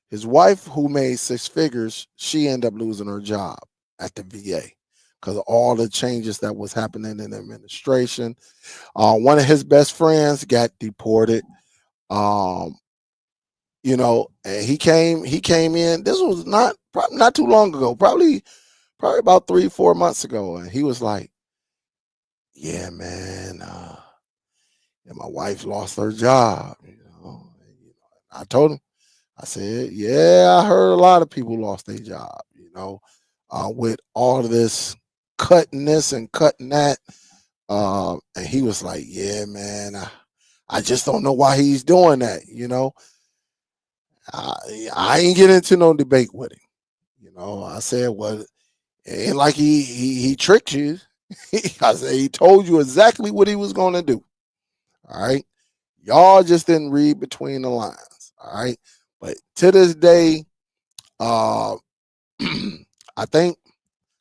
his wife, who made six figures, she ended up losing her job at the VA because of all the changes that was happening in the administration. One of his best friends got deported. Um, you know, and he came in. This was not too long ago, probably about 3-4 months ago, and he was like, "Yeah, man, yeah, my wife lost her job." I told him, I said, "Yeah, I heard a lot of people lost their job. With all of this cutting this and cutting that." And he was like, "Yeah, man, I just don't know why he's doing that." I ain't get into no debate with him. I said, "Well, it ain't like he tricked you." I said, "He told you exactly what he was going to do. All right, y'all just didn't read between the lines. All right, but to this day, uh, I think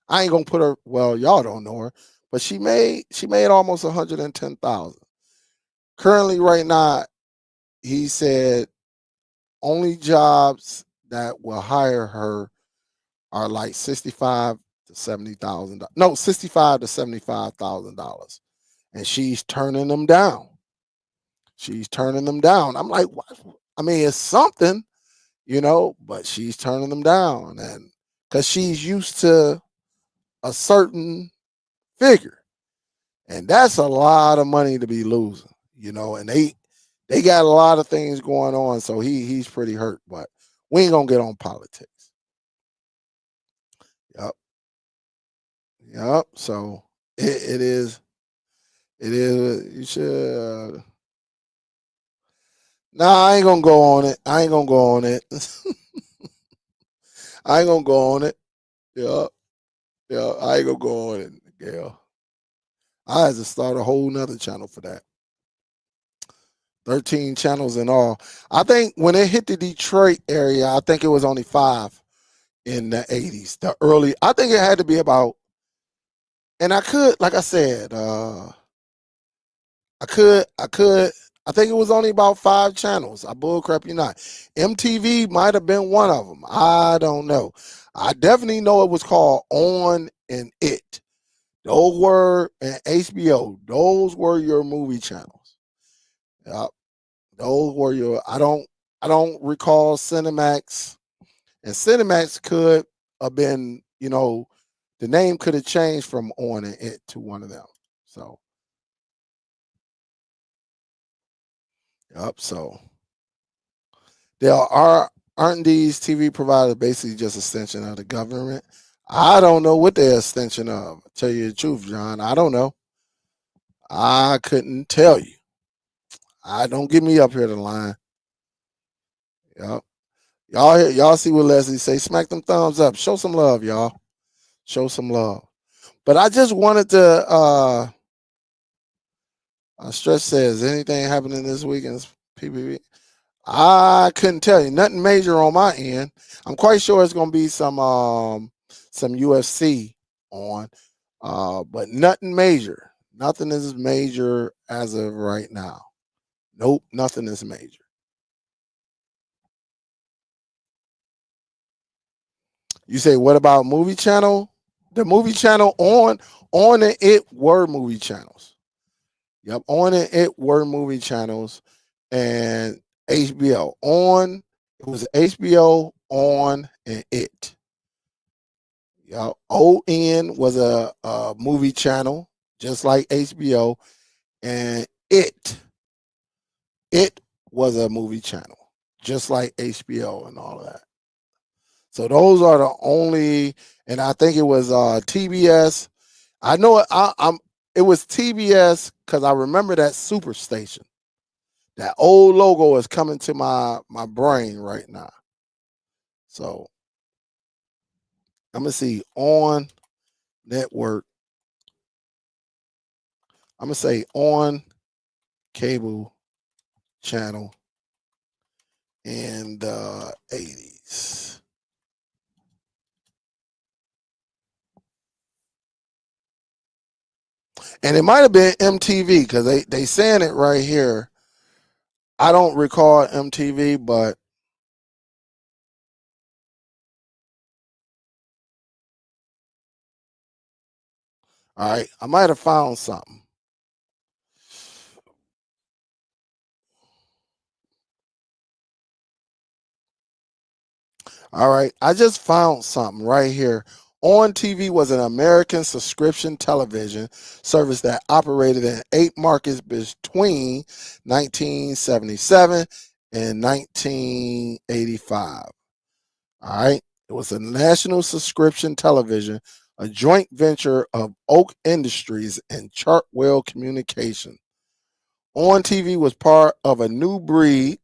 I ain't gonna put her. Well, y'all don't know her, but she made almost 110,000. Currently, right now, he said only jobs that will hire her are like 65 to 70,000. No, 65 to 75,000 dollars, and she's turning them down. She's turning them down. I'm like, what? I mean, it's something, but she's turning them down, and because she's used to a certain figure, and that's a lot of money to be losing, and they got a lot of things going on, so he's pretty hurt. But we ain't gonna get on politics. Yep, yep. So it is. It is. You should. Nah, I ain't gonna go on it. I ain't gonna go on it. I ain't gonna go on it. Yeah, yeah. I ain't gonna go on it, Gail. I had to start a whole nother channel for that. 13 channels in all. I think when it hit the Detroit area, I think it was only 5 in the 80s. The early, I think it had to be about, and I could, like I said, I think it was only about 5 channels. I bullcrap you not. MTV might have been one of them. I don't know. I definitely know it was called On and It. Those were, and HBO. Those were your movie channels. Yep. Those were your. I don't recall Cinemax, and Cinemax could have been. The name could have changed from On and It to one of them. So, yep. So there aren't these TV providers basically just extension of the government? I don't know what they're extension of. Tell you the truth, John. I don't know. I couldn't tell you. I don't get me up here the line. Yep. Y'all see what Leslie say. Smack them thumbs up. Show some love, y'all. Show some love. But I just wanted to Stretch says anything happening this week in PPV? I couldn't tell you. Nothing major on my end. I'm quite sure it's gonna be some UFC on. But nothing major. Nothing is major as of right now. Nope, nothing is major. You say, what about movie channel? The movie channel on and It were movie channels. Yep, on and It were movie channels, and HBO on. It was HBO on and It. ON was a movie channel, just like HBO, and it was a movie channel, just like HBO and all of that. So those are the only, and I think it was TBS. I know it was TBS because I remember that Superstation. That old logo is coming to my brain right now. So I'm gonna see on network. I'm gonna say on cable channel in the 80s. And it might have been MTV because they saying it right here. I don't recall MTV, but all right, I might have found something. All right, I just found something right here. On TV was an American subscription television service that operated in 8 markets between 1977 and 1985. All right, it was a national subscription television, a joint venture of Oak Industries and Chartwell Communication. On TV was part of a new breed,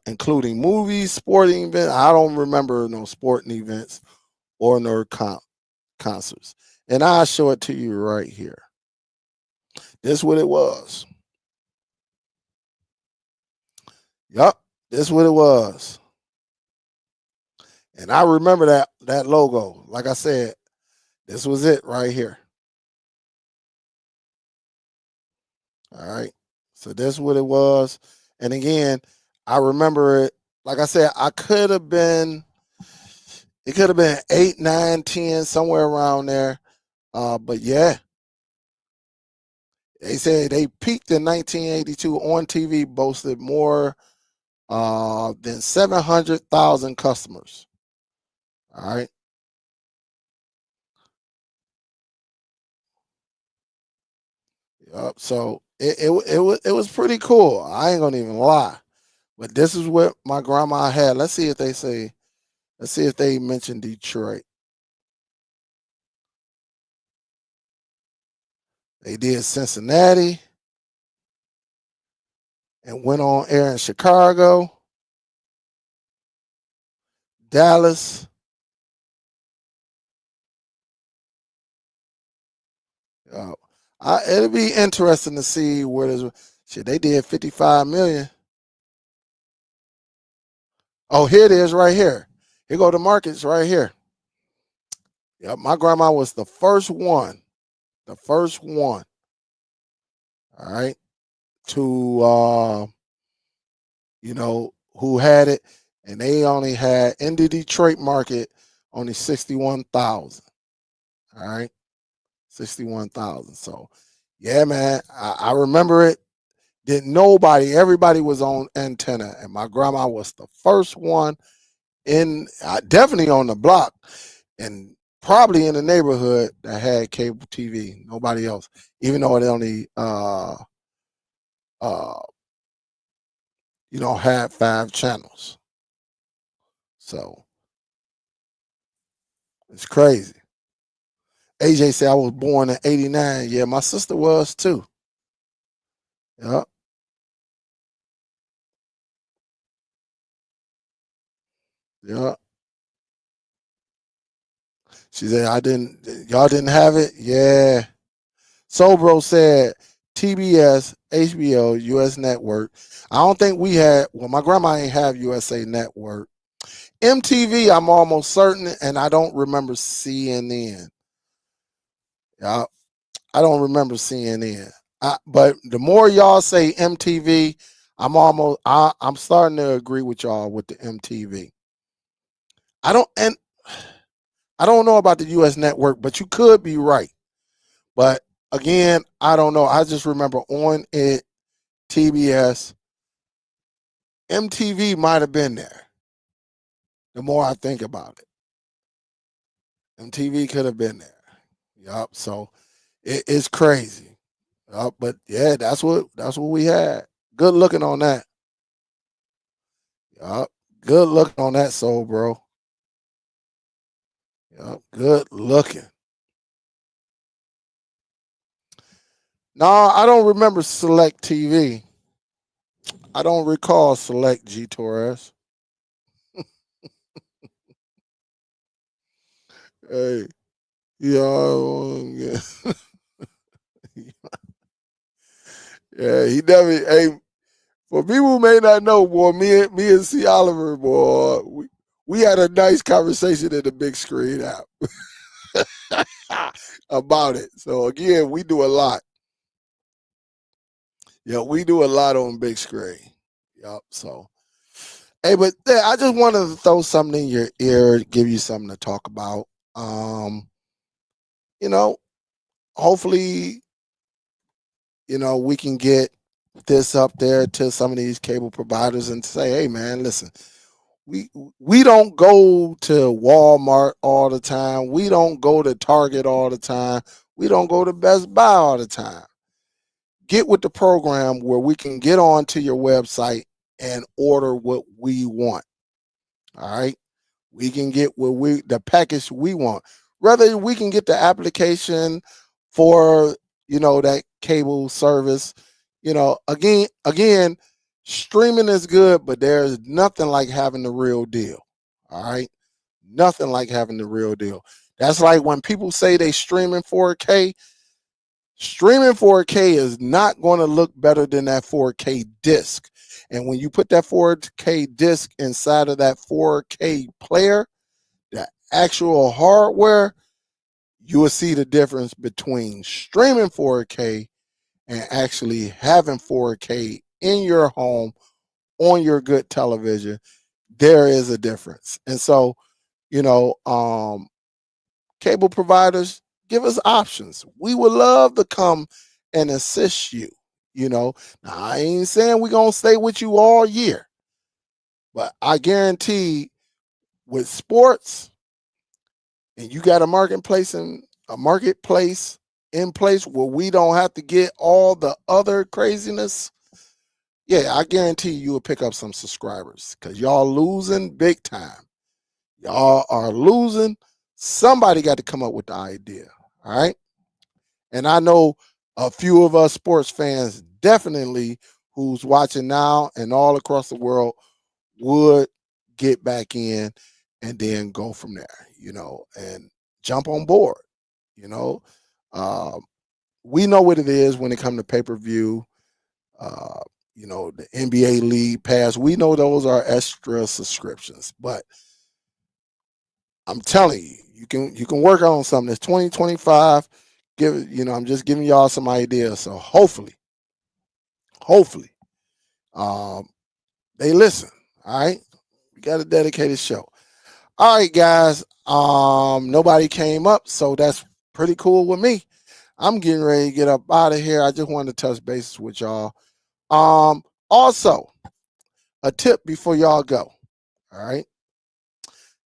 including movies, sporting events. I don't remember no sporting events or no concerts. And I'll show it to you right here. This what it was. Yup, this what it was. And I remember that logo. Like I said, this was it right here. All right. So this what it was. And again, I remember it. Like I said, it could have been 8, 9, 10, somewhere around there. But yeah, they said they peaked in 1982 on TV, boasted more than 700,000 customers. All right. Yep. So it was pretty cool. I ain't gonna even lie. But this is what my grandma had. Let's see if they say. Let's see if they mention Detroit. They did Cincinnati and went on air in Chicago, Dallas. Uh, it'll be interesting to see where this. Shit, they did 55 million. Oh, here it is, right here. Here go the markets right here. Yep, my grandma was the first one. The first one. All right, to who had it, and they only had in the Detroit market only 61,000. All right, 61,000. So, yeah, man, I remember it. Didn't nobody, everybody was on antenna, and my grandma was the first one in, definitely on the block, and probably in the neighborhood that had cable TV. Nobody else, even though it only, uh, had 5 channels. So it's crazy. AJ said I was born in '89. Yeah, my sister was too. Yeah, yeah. She said I didn't. Y'all didn't have it. Yeah. Sobro said TBS, HBO, US Network. I don't think we had. Well, my grandma ain't have USA Network. MTV, I'm almost certain, and I don't remember CNN. Yeah, I don't remember CNN. But the more y'all say MTV, I'm starting to agree with y'all with the MTV. I don't and I don't know about the US network, but you could be right. But again, I don't know. I just remember on it, TBS, MTV might have been there. The more I think about it. MTV could have been there. Yup. So it's crazy. Yup. But yeah, that's what we had. Good looking on that. Yup. Good looking on that soul, bro. Yup. Good looking. No, I don't remember Select TV. I don't recall Select G Torres. Hey, yeah, yeah, he definitely. Hey, for people who may not know, boy, me and C. Oliver, boy, we had a nice conversation in the big screen app about it. So again, we do a lot. Yeah, we do a lot on big screen. Yep. So, hey, but yeah, I just wanted to throw something in your ear, give you something to talk about. Um, you know, hopefully, we can get this up there to some of these cable providers and say, hey, man, listen, we we don't go to Walmart all the time. We don't go to Target all the time. We don't go to Best Buy all the time. Get with the program where we can get onto your website and order what we want. All right. We can get the package we want. Whether we can get the application for, that cable service, again, streaming is good, but there's nothing like having the real deal. All right. Nothing like having the real deal. That's like when people say they streaming 4K. Streaming 4K is not going to look better than that 4K disc. And when you put that 4K disc inside of that 4K player, the actual hardware, you will see the difference between streaming 4K and actually having 4K in your home on your good television. There is a difference. And so, you know, cable providers, give us options. We would love to come and assist you. Now, I ain't saying we're going to stay with you all year, but I guarantee with sports, and you got a marketplace in place where we don't have to get all the other craziness. Yeah, I guarantee you will pick up some subscribers because y'all losing big time. Y'all are losing. Somebody got to come up with the idea. All right. And I know a few of us sports fans definitely who's watching now and all across the world would get back in and then go from there, and jump on board. You know, uh, we know what it is when it comes to pay-per-view. Uh, the NBA League Pass. We know those are extra subscriptions, but I'm telling you, you can work on something. It's 2025. I'm just giving y'all some ideas. So hopefully, um, they listen. All right, we got a dedicated show. All right, guys. Nobody came up, so that's pretty cool with me. I'm getting ready to get up out of here. I just wanted to touch bases with y'all. Also, a tip before y'all go. All right.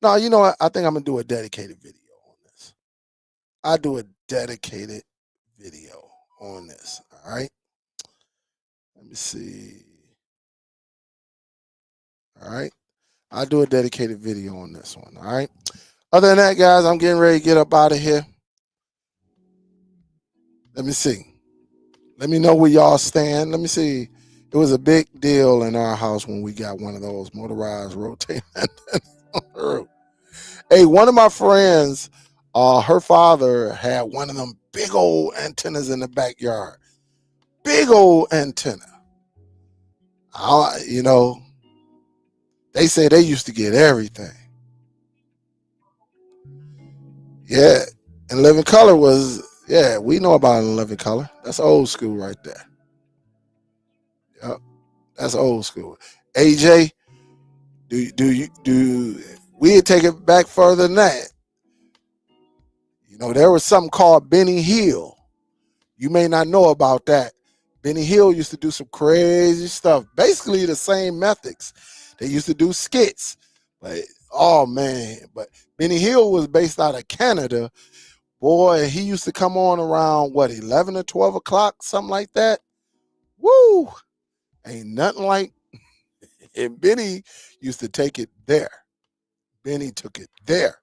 Now, you know what? I think I'm gonna do a dedicated video on this. I do a dedicated video on this. All right. Let me see. All right. I'll do a dedicated video on this one. All right. Other than that, guys, I'm getting ready to get up out of here. Let me see. Let me know where y'all stand. Let me see. It was a big deal in our house when we got one of those motorized rotating antennas. Hey, one of my friends, her father had one of them big old antennas in the backyard. Big old antenna. You know, they say they used to get everything. Yeah. And Living Color yeah, we know about Living Color. That's old school right there. Yep. That's old school. AJ, do we'd take it back further than that. There was something called Benny Hill. You may not know about that. Benny Hill used to do some crazy stuff. Basically the same methods. They used to do skits, but Oh man, but Benny Hill was based out of Canada. Boy, he used to come on around what 11 or 12 o'clock, something like that. Woo! Ain't nothing like. And Benny used to take it there. Benny took it there.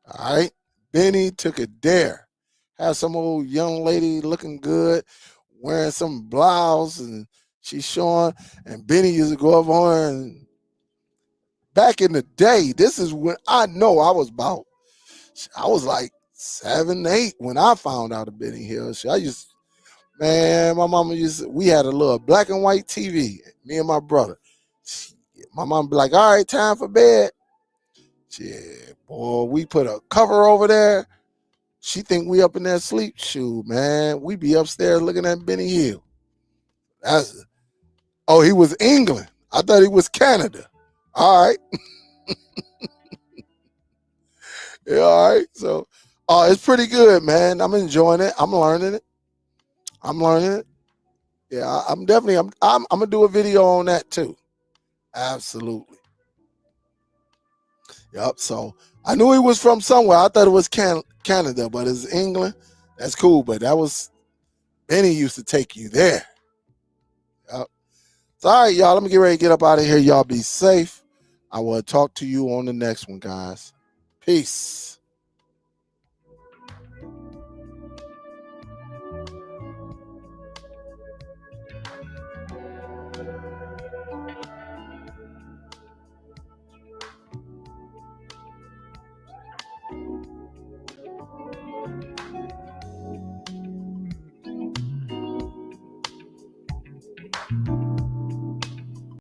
All right, Benny took it there. Had some old young lady looking good, wearing some blouse, and she's showing. And Benny used to go up on her. And back in the day, this is when I know I was like 7, 8 when I found out of Benny Hill. Man, my mama we had a little black and white TV, me and my brother. My mom be like, all right, time for bed. Shit, boy, we put a cover over there. She think we up in there sleep. Shoot, man, we be upstairs looking at Benny Hill. Oh, he was England. I thought he was Canada. All right. Yeah, all right. So, it's pretty good, man. I'm enjoying it. I'm learning it. Yeah, I'm definitely. I'm gonna do a video on that too. Absolutely. Yep. So I knew he was from somewhere. I thought it was Canada, but it's England. That's cool. But that was Benny used to take you there. Yep. So all right, y'all. Let me get ready to get up out of here. Y'all be safe. I will talk to you on the next one, guys. Peace.